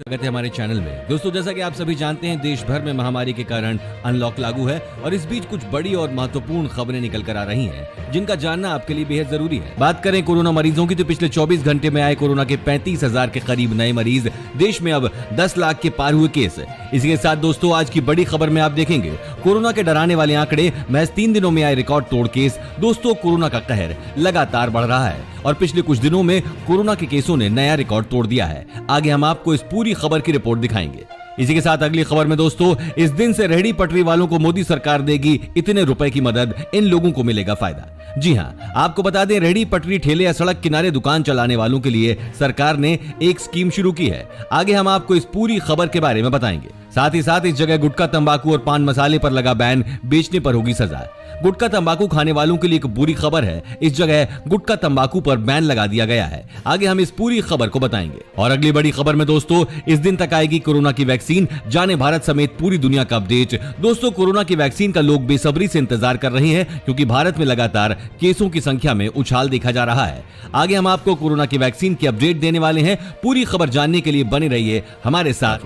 स्वागत है हमारे चैनल में। दोस्तों, जैसा कि आप सभी जानते हैं, देश भर में महामारी के कारण अनलॉक लागू है और इस बीच कुछ बड़ी और महत्वपूर्ण खबरें निकल कर आ रही हैं, जिनका जानना आपके लिए बेहद जरूरी है। बात करें कोरोना मरीजों की, तो पिछले 24 घंटे में आए कोरोना के 35,000 के करीब नए मरीज। देश में अब 10 लाख के पार हुए केस। इसी के साथ दोस्तों, आज की बड़ी खबर में आप देखेंगे कोरोना के डराने वाले आंकड़े, महज 3 दिनों में आए रिकॉर्ड तोड़ केस। दोस्तों, कोरोना का कहर लगातार बढ़ रहा है और पिछले कुछ दिनों में कोरोना के केसों ने नया रिकॉर्ड तोड़ दिया है। आगे हम आपको इस पूरी खबर की रिपोर्ट दिखाएंगे। इसी के साथ अगली खबर में दोस्तों, इस दिन से रेहड़ी पटरी वालों को मोदी सरकार देगी इतने रुपए की मदद, इन लोगों को मिलेगा फायदा। जी हां, आपको बता दें, रेहड़ी पटरी ठेले या सड़क किनारे दुकान चलाने वालों के लिए सरकार ने एक स्कीम शुरू की है। आगे हम आपको इस पूरी खबर के बारे में बताएंगे। साथ ही साथ इस जगह गुटखा, तंबाकू और पान मसाले पर लगा बैन, बेचने पर होगी सजा। गुटखा तंबाकू खाने वालों के लिए एक बुरी खबर है, इस जगह गुटखा तंबाकू पर बैन लगा दिया गया है। आगे हम इस पूरी खबर को बताएंगे। और अगली बड़ी खबर में दोस्तों, इस दिन तक आएगी कोरोना की वैक्सीन, जाने भारत समेत पूरी दुनिया का अपडेट। दोस्तों, कोरोना की वैक्सीन का लोग बेसब्री से इंतजार कर रहे हैं, क्योंकि भारत में लगातार केसों की संख्या में उछाल देखा जा रहा है। आगे हम आपको कोरोना की वैक्सीन की अपडेट देने वाले हैं। पूरी खबर जानने के लिए बने रहिए हमारे साथ।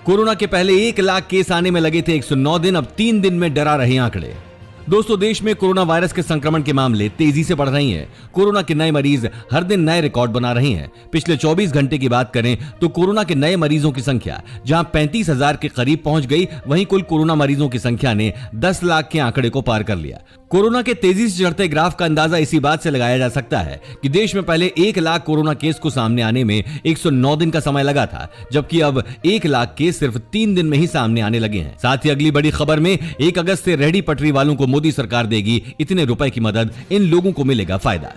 कोरोना के पहले 1 लाख केस आने में लगे थे 109 दिन, अब 3 दिन में डरा रहे आंकड़े। दोस्तों, देश में कोरोना वायरस के संक्रमण के मामले तेजी से बढ़ रही हैं। कोरोना के नए मरीज हर दिन नए रिकॉर्ड बना रहे हैं। पिछले 24 घंटे की बात करें तो कोरोना के नए मरीजों की संख्या जहां 35,000 के करीब पहुंच गई, वहीं कुल कोरोना मरीजों की संख्या ने 10 लाख के आंकड़े को पार कर लिया। कोरोना के तेजी से चढ़ते ग्राफ का अंदाजा इसी बात से लगाया जा सकता है कि देश में पहले 1 लाख कोरोना केस को सामने आने में 109 दिन का समय लगा था, जबकि अब 1 लाख केस सिर्फ 3 दिन में ही सामने आने लगे हैं। साथ ही अगली बड़ी खबर में 1 अगस्त से रेहड़ी पटरी वालों को मोदी सरकार देगी इतने रुपए की मदद, इन लोगों को मिलेगा फायदा।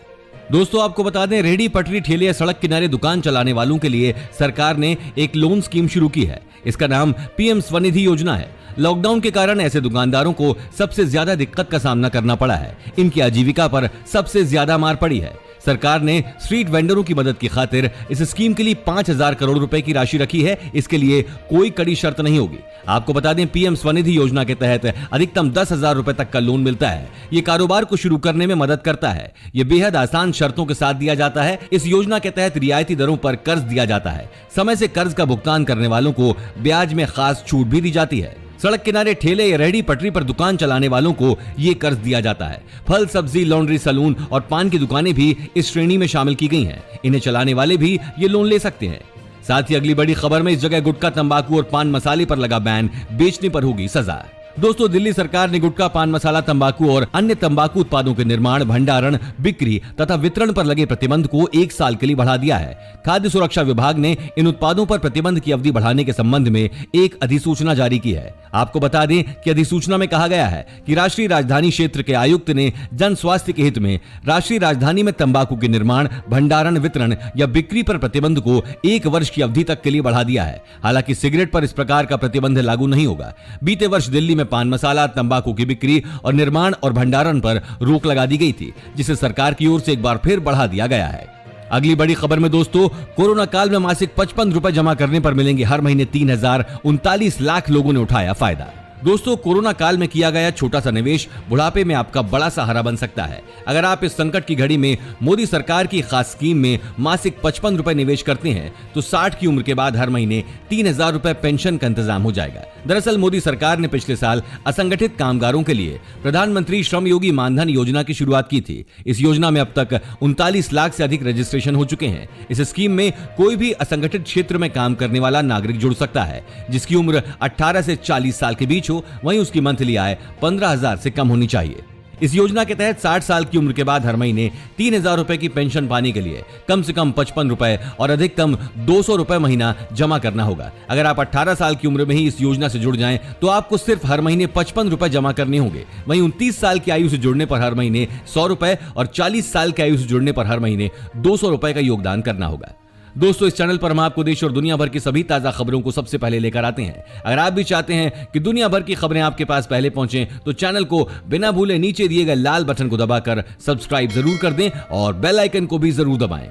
दोस्तों, आपको बता दें, रेहड़ी पटरी ठेले या सड़क किनारे दुकान चलाने वालों के लिए सरकार ने एक लोन स्कीम शुरू की है। इसका नाम पीएम स्वनिधि योजना है। लॉकडाउन के कारण ऐसे दुकानदारों को सबसे ज्यादा दिक्कत का सामना करना पड़ा है। इनकी आजीविका पर सबसे ज्यादा मार पड़ी है। सरकार ने स्ट्रीट वेंडरों की मदद की खातिर इस स्कीम के लिए 5,000 करोड़ रुपए की राशि रखी है। इसके लिए कोई कड़ी शर्त नहीं होगी। आपको बता दें, पीएम स्वनिधि योजना के तहत अधिकतम 10,000 रुपए तक का लोन मिलता है। ये कारोबार को शुरू करने में मदद करता है। ये बेहद आसान शर्तों के साथ दिया जाता है। इस योजना के तहत रियायती दरों पर कर्ज दिया जाता है। समय से कर्ज का भुगतान करने वालों को ब्याज में खास छूट भी दी जाती है। सड़क किनारे ठेले या रेहड़ी पटरी पर दुकान चलाने वालों को ये कर्ज दिया जाता है। फल, सब्जी, लॉन्ड्री, सैलून और पान की दुकानें भी इस श्रेणी में शामिल की गई हैं। इन्हें चलाने वाले भी ये लोन ले सकते हैं। साथ ही अगली बड़ी खबर में इस जगह गुटखा, तंबाकू और पान मसाले पर लगा बैन, बेचने पर होगी सजा। दोस्तों, दिल्ली सरकार ने गुटखा, पान मसाला, तंबाकू और अन्य तंबाकू उत्पादों के निर्माण, भंडारण, बिक्री तथा वितरण पर लगे प्रतिबंध को 1 साल के लिए बढ़ा दिया है। खाद्य सुरक्षा विभाग ने इन उत्पादों पर प्रतिबंध की अवधि बढ़ाने के संबंध में एक अधिसूचना जारी की है। आपको बता दें कि अधिसूचना में कहा गया है कि राष्ट्रीय राजधानी क्षेत्र के आयुक्त ने जन स्वास्थ्य के हित में राष्ट्रीय राजधानी में तंबाकू के निर्माण, भंडारण, वितरण या बिक्री पर प्रतिबंध को 1 वर्ष की अवधि तक के लिए बढ़ा दिया है। हालांकि सिगरेट पर इस प्रकार का प्रतिबंध लागू नहीं होगा। बीते वर्ष दिल्ली में पान मसाला, तंबाकू की बिक्री और निर्माण और भंडारण पर रोक लगा दी गई थी, जिसे सरकार की ओर से एक बार फिर बढ़ा दिया गया है। अगली बड़ी खबर में दोस्तों, कोरोना काल में मासिक 55 रुपए जमा करने पर मिलेंगे हर महीने 3,039 लाख लोगों ने उठाया फायदा। दोस्तों, कोरोना काल में किया गया छोटा सा निवेश बुढ़ापे में आपका बड़ा सहारा बन सकता है। अगर आप इस संकट की घड़ी में मोदी सरकार की खास स्कीम में मासिक 55 रुपए निवेश करते हैं, तो 60 की उम्र के बाद हर महीने 3,000 रुपए पेंशन का इंतजाम हो जाएगा। दरअसल मोदी सरकार ने पिछले साल असंगठित कामगारों के लिए प्रधानमंत्री श्रम योगी मानधन योजना की शुरुआत की थी। इस योजना में अब तक 39 लाख से अधिक रजिस्ट्रेशन हो चुके हैं। इस स्कीम में कोई भी असंगठित क्षेत्र में काम करने वाला नागरिक जुड़ सकता है, जिसकी उम्र 18 से 40 साल के बीच हो। वहीं उसकी मंथली आय 15,000 से कम होनी चाहिए। इस योजना के तहत 60 साल की उम्र के बाद हर महीने 3,000 रुपए की पेंशन पाने के लिए कम से कम 55 रुपए और अधिकतम 200 रुपए महीना जमा करना होगा। अगर आप 18 साल की उम्र में ही इस योजना से जुड़ जाएं, तो आपको सिर्फ हर महीने 55 रुपए जमा करने होंगे। वहीं 29 साल की आयु से जुड़ने पर हर महीने 100 रुपए और 40 साल की आयु से जुड़ने पर हर महीने 200 रुपए का योगदान करना होगा। दोस्तों, इस चैनल पर हम आपको देश और दुनिया भर की सभी ताजा खबरों को सबसे पहले लेकर आते हैं। अगर आप भी चाहते हैं कि दुनिया भर की खबरें आपके पास पहले पहुंचें, तो चैनल को बिना भूले नीचे दिए गए लाल बटन को दबाकर सब्सक्राइब जरूर कर दें और बेल आइकन को भी जरूर दबाएं।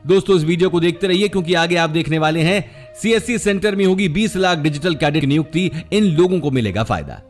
दोस्तों, इस वीडियो को देखते रहिए, क्योंकि आगे आप देखने वाले हैं सीएससी सेंटर में होगी 20 लाख डिजिटल कैडेट की नियुक्ति, इन लोगों को मिलेगा फायदा।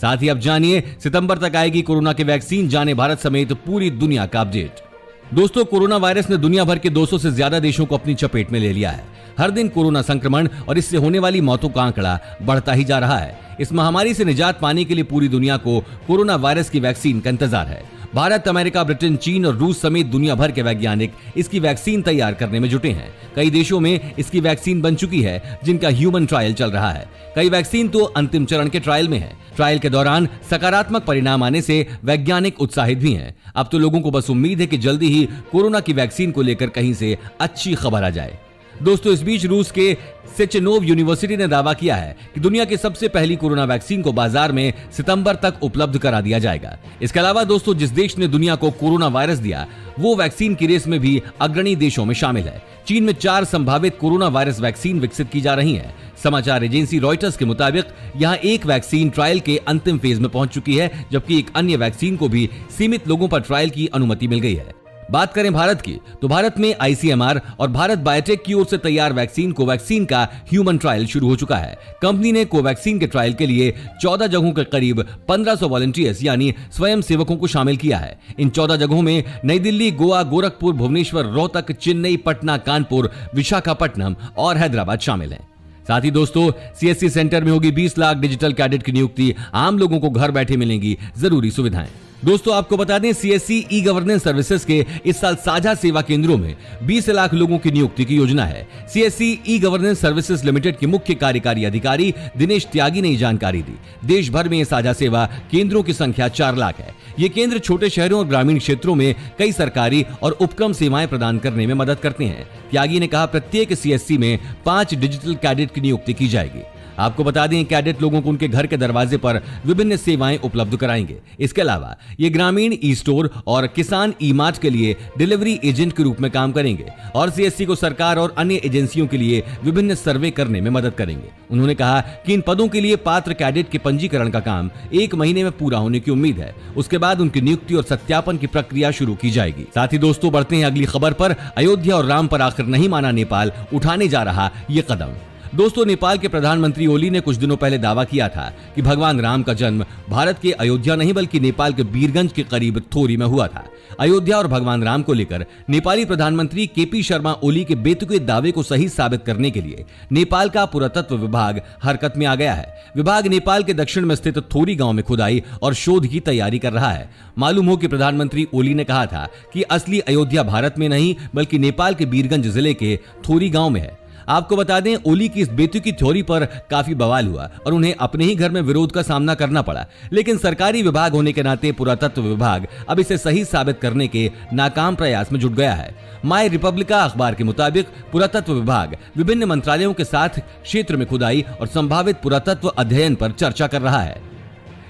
साथ ही अब जानिए सितंबर तक आएगी कोरोना की वैक्सीन, जाने भारत समेत पूरी दुनिया का अपडेट। दोस्तों, कोरोना वायरस ने दुनिया भर के 200 से ज्यादा देशों को अपनी चपेट में ले लिया है। हर दिन कोरोना संक्रमण और इससे होने वाली मौतों का आंकड़ा बढ़ता ही जा रहा है। इस महामारी से निजात पाने के लिए पूरी दुनिया को कोरोना वायरस की वैक्सीन का इंतजार है। भारत, अमेरिका, ब्रिटेन, चीन और रूस समेत दुनिया भर के वैज्ञानिक इसकी वैक्सीन तैयार करने में जुटे हैं। कई देशों में इसकी वैक्सीन बन चुकी है, जिनका ह्यूमन ट्रायल चल रहा है। कई वैक्सीन तो अंतिम चरण के ट्रायल में है। ट्रायल के दौरान सकारात्मक परिणाम आने से वैज्ञानिक उत्साहित भी हैं। अब तो लोगों को बस उम्मीद है कि जल्दी ही कोरोना की वैक्सीन को लेकर कहीं से अच्छी खबर आ जाए। दोस्तों, इस बीच रूस के सेचेनोव यूनिवर्सिटी ने दावा किया है कि दुनिया की सबसे पहली कोरोना वैक्सीन को बाजार में सितंबर तक उपलब्ध करा दिया जाएगा। इसके अलावा दोस्तों, जिस देश ने दुनिया को कोरोना वायरस दिया, वो वैक्सीन की रेस में भी अग्रणी देशों में शामिल है। चीन में 4 संभावित कोरोना वायरस वैक्सीन विकसित की जा रही है। समाचार एजेंसी रॉयटर्स के मुताबिक यहाँ एक वैक्सीन ट्रायल के अंतिम फेज में पहुंच चुकी है, जबकि एक अन्य वैक्सीन को भी सीमित लोगों पर ट्रायल की अनुमति मिल गई है। बात करें भारत की, तो भारत में आईसीएमआर और भारत बायोटेक की ओर से तैयार वैक्सीन कोवैक्सीन का ह्यूमन ट्रायल शुरू हो चुका है। कंपनी ने कोवैक्सीन के ट्रायल के लिए 14 जगहों के करीब 1500 वॉलंटियर्स यानी स्वयं सेवकों को शामिल किया है। इन 14 जगहों में नई दिल्ली, गोवा, गोरखपुर, भुवनेश्वर, रोहतक, चेन्नई, पटना, कानपुर, विशाखापट्टनम और हैदराबाद शामिल हैं। साथ ही दोस्तों, सीएससी सेंटर में होगी 20 लाख डिजिटल कैडेट की नियुक्ति। आम लोगों को घर बैठे मिलेंगी जरूरी सुविधाएं। दोस्तों, आपको बता दें, सीएससी ई गवर्नेंस सर्विसेज के इस साल साझा सेवा केंद्रों में 20 लाख लोगों की नियुक्ति की योजना है। CSC e governance services limited के मुख्य कार्यकारी अधिकारी दिनेश त्यागी ने जानकारी दी। देश भर में ये साझा सेवा केंद्रों की संख्या 4 लाख है। ये केंद्र छोटे शहरों और ग्रामीण क्षेत्रों में कई सरकारी और उपक्रम सेवाएं प्रदान करने में मदद करते हैं। त्यागी ने कहा, प्रत्येक सीएससी में 5 डिजिटल कैडेट की नियुक्ति की जाएगी। आपको बता दें, कैडेट लोगों को उनके घर के दरवाजे पर विभिन्न सेवाएं उपलब्ध कराएंगे। इसके अलावा ये ग्रामीण ई स्टोर और किसान ई मार्ट के लिए डिलीवरी एजेंट के रूप में काम करेंगे और सीएससी को सरकार और अन्य एजेंसियों के लिए विभिन्न सर्वे करने में मदद करेंगे। उन्होंने कहा कि इन पदों के लिए पात्र कैडेट के पंजीकरण का काम 1 महीने में पूरा होने की उम्मीद है। उसके बाद उनकी नियुक्ति और सत्यापन की प्रक्रिया शुरू की जाएगी। साथ ही दोस्तों, बढ़ते हैं अगली खबर पर। अयोध्या और राम पर आखिर नहीं माना नेपाल, उठाने जा रहा ये कदम। दोस्तों, नेपाल के प्रधानमंत्री ओली ने कुछ दिनों पहले दावा किया था कि भगवान राम का जन्म भारत के अयोध्या नहीं बल्कि नेपाल के बीरगंज के करीब थोरी में हुआ था। अयोध्या और भगवान राम को लेकर नेपाली प्रधानमंत्री केपी शर्मा ओली के बेतुके दावे को सही साबित करने के लिए नेपाल का पुरातत्व विभाग हरकत में आ गया है। विभाग नेपाल के दक्षिण में स्थित थोरी गांव में खुदाई और शोध की तैयारी कर रहा है। मालूम हो कि प्रधानमंत्री ओली ने कहा था कि असली अयोध्या भारत में नहीं बल्कि नेपाल के बीरगंज जिले के थोरी गांव में है। आपको बता दें, ओली की इस बेतुकी थ्योरी पर काफी बवाल हुआ और उन्हें अपने ही घर में विरोध का सामना करना पड़ा। लेकिन सरकारी विभाग होने के नाते पुरातत्व विभाग अब इसे सही साबित करने के नाकाम प्रयास में जुट गया है। माय रिपब्लिका अखबार के मुताबिक पुरातत्व विभाग विभिन्न मंत्रालयों के साथ क्षेत्र में खुदाई और संभावित पुरातत्व अध्ययन पर चर्चा कर रहा है।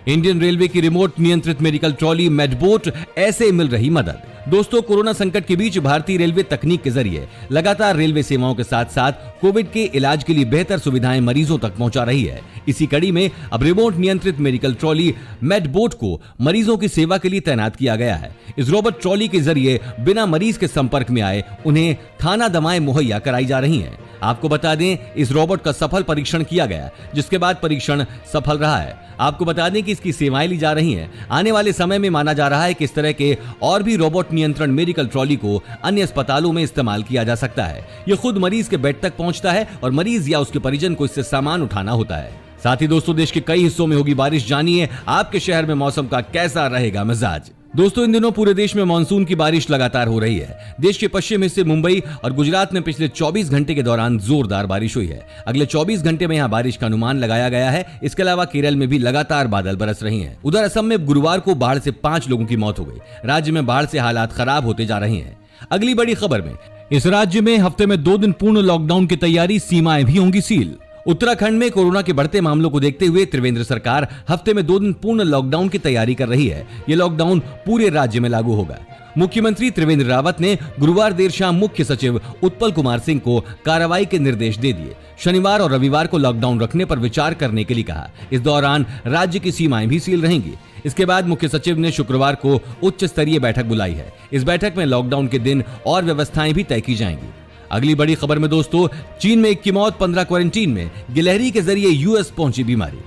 इंडियन रेलवे की रिमोट नियंत्रित मेडिकल ट्रॉली मेडबोट ऐसे मिल रही मदद। दोस्तों, कोरोना संकट के बीच भारतीय रेलवे तकनीक के जरिए लगातार रेलवे सेवाओं के साथ साथ कोविड के इलाज के लिए बेहतर सुविधाएं मरीजों तक पहुंचा रही है। इसी कड़ी में अब रिमोट नियंत्रित मेडिकल ट्रॉली मेडबोट को मरीजों की सेवा के लिए तैनात किया गया है। इस रोबोट ट्रॉली के जरिए बिना मरीज के संपर्क में आए उन्हें थाना दवाएं मुहैया कराई जा रही हैं। आपको बता दें, इस रोबोट का सफल परीक्षण किया गया, जिसके बाद परीक्षण सफल रहा है। आपको बता दें कि इसकी सेवाएं ली जा रही हैं। आने वाले समय में माना जा रहा है कि इस तरह के और भी रोबोट नियंत्रण मेडिकल ट्रॉली को अन्य अस्पतालों में इस्तेमाल किया जा सकता है। यह खुद मरीज के बेड तक पहुंचता है और मरीज या उसके परिजन को इससे सामान उठाना होता है। साथ ही दोस्तों, देश के कई हिस्सों में होगी बारिश। जानिए आपके शहर में मौसम का कैसा रहेगा मिजाज। दोस्तों, इन दिनों पूरे देश में मानसून की बारिश लगातार हो रही है। देश के पश्चिम हिस्से मुंबई और गुजरात में पिछले 24 घंटे के दौरान जोरदार बारिश हुई है। अगले 24 घंटे में यहां बारिश का अनुमान लगाया गया है। इसके अलावा केरल में भी लगातार बादल बरस रहे हैं। उधर असम में गुरुवार को बाढ़ से 5 लोगों की मौत हो गई। राज्य में बाढ़ से हालात खराब होते जा रहे हैं। अगली बड़ी खबर में, इस राज्य में हफ्ते में 2 दिन पूर्ण लॉकडाउन की तैयारी, सीमाएं भी होंगी सील। उत्तराखंड में कोरोना के बढ़ते मामलों को देखते हुए त्रिवेंद्र सरकार हफ्ते में 2 दिन पूर्ण लॉकडाउन की तैयारी कर रही है। यह लॉकडाउन पूरे राज्य में लागू होगा। मुख्यमंत्री त्रिवेंद्र रावत ने गुरुवार देर शाम मुख्य सचिव उत्पल कुमार सिंह को कार्रवाई के निर्देश दे दिए। शनिवार और रविवार को लॉकडाउन रखने पर विचार करने के लिए कहा। इस दौरान राज्य की सीमाएं भी सील रहेंगी। इसके बाद मुख्य सचिव ने शुक्रवार को उच्च स्तरीय बैठक बुलाई है। इस बैठक में लॉकडाउन के दिन और व्यवस्थाएं भी तय की जाएंगी। अगली बड़ी खबर में दोस्तों, चीन में 1 की मौत, 15 क्वारंटीन में। गिलहरी के जरिए यूएस पहुंची बीमारी।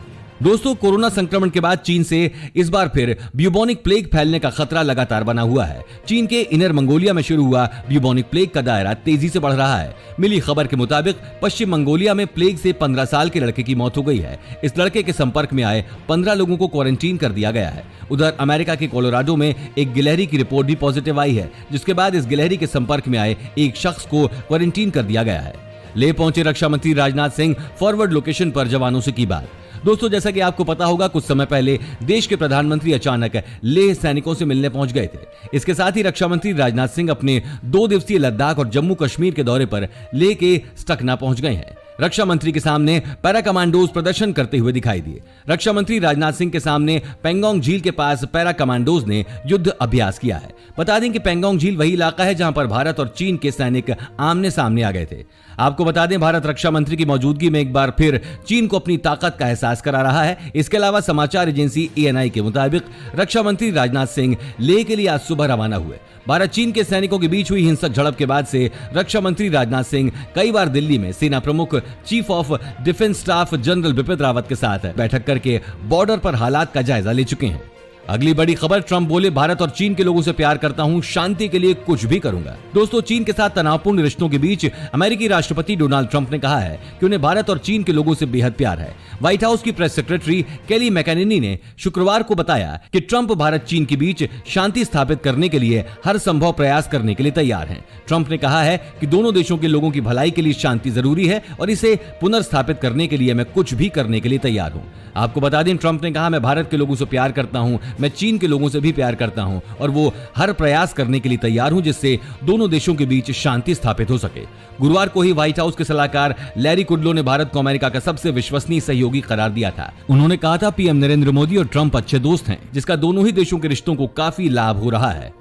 दोस्तों, कोरोना संक्रमण के बाद चीन से इस बार फिर ब्यूबोनिक प्लेग फैलने का खतरा लगातार बना हुआ है। चीन के इनर मंगोलिया में शुरू हुआ ब्यूबोनिक प्लेग का दायरा तेजी से बढ़ रहा है। मिली खबर के मुताबिक पश्चिम मंगोलिया में प्लेग से 15 साल के लड़के की मौत हो गई है। इस लड़के के संपर्क में आए 15 लोगों को क्वारंटीन कर दिया गया है। उधर अमेरिका के कोलोराडो में एक गिलहरी की रिपोर्ट भी पॉजिटिव आई है, जिसके बाद इस गिलहरी के संपर्क में आए एक शख्स को क्वारंटीन कर दिया गया है। ले पहुंचे रक्षा मंत्री राजनाथ सिंह फॉरवर्ड लोकेशन पर जवानों से की बात। दोस्तों, जैसा कि आपको पता होगा, कुछ समय पहले देश के प्रधानमंत्री अचानक लेह सैनिकों से मिलने पहुंच गए थे। इसके साथ ही रक्षा मंत्री राजनाथ सिंह अपने 2 दिवसीय लद्दाख और जम्मू कश्मीर के दौरे पर लेह के स्टकना पहुंच गए हैं। रक्षा मंत्री के सामने पैरा कमांडोज प्रदर्शन करते हुए दिखाई दिए। रक्षा मंत्री राजनाथ सिंह के सामने पेंगोंग झील के पास पैरा कमांडोज ने युद्ध अभ्यास किया है। बता दें कि पेंगोंग झील वही इलाका है जहां पर भारत और चीन के सैनिक आमने सामने आ गए थे। आपको बता दें, भारत रक्षा मंत्री की मौजूदगी में एक बार फिर चीन को अपनी ताकत का एहसास करा रहा है। इसके अलावा समाचार एजेंसी ANI के मुताबिक रक्षा मंत्री राजनाथ सिंह लेह के लिए आज सुबह रवाना हुए। भारत चीन के सैनिकों के बीच हुई हिंसक झड़प के बाद से रक्षा मंत्री राजनाथ सिंह कई बार दिल्ली में सेना प्रमुख chief of defence staff general Bipin Rawat के साथ बैठक करके बॉर्डर पर हालात का जायजा ले चुके हैं। अगली बड़ी खबर, ट्रंप बोले भारत और चीन के लोगों से प्यार करता हूं, शांति के लिए कुछ भी करूंगा। दोस्तों, चीन के साथ तनावपूर्ण रिश्तों के बीच अमेरिकी राष्ट्रपति डोनाल्ड ट्रंप ने कहा है कि उन्हें भारत और चीन के लोगों से बेहद प्यार है। व्हाइट हाउस की प्रेस सेक्रेटरी केली मैकेनिनी ने शुक्रवार को बताया कि ट्रंप भारत चीन के बीच शांति स्थापित करने के लिए हर संभव प्रयास करने के लिए तैयार हैं। ट्रंप ने कहा है कि दोनों देशों के लोगों की भलाई के लिए शांति जरूरी है और इसे पुनर्स्थापित करने के लिए मैं कुछ भी करने के लिए तैयार हूं। आपको बता दें, ट्रंप ने कहा, मैं भारत के लोगों से प्यार करता हूं, मैं चीन के लोगों से भी प्यार करता हूं और वो हर प्रयास करने के लिए तैयार हूं जिससे दोनों देशों के बीच शांति स्थापित हो सके। गुरुवार को ही व्हाइट हाउस के सलाहकार लैरी कुडलो ने भारत को अमेरिका का सबसे विश्वसनीय सहयोगी करार दिया था। उन्होंने कहा था, पीएम नरेंद्र मोदी और ट्रंप अच्छे दोस्त हैं, जिसका दोनों ही देशों के रिश्तों को काफी लाभ हो रहा है।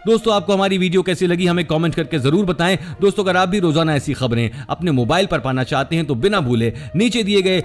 दोस्तों, आपको हमारी वीडियो कैसी लगी हमें कमेंट करके जरूर बताएं। दोस्तों, अगर आप भी रोजाना ऐसी खबरें अपने मोबाइल पर पाना चाहते हैं तो बिना भूले नीचे दिए गए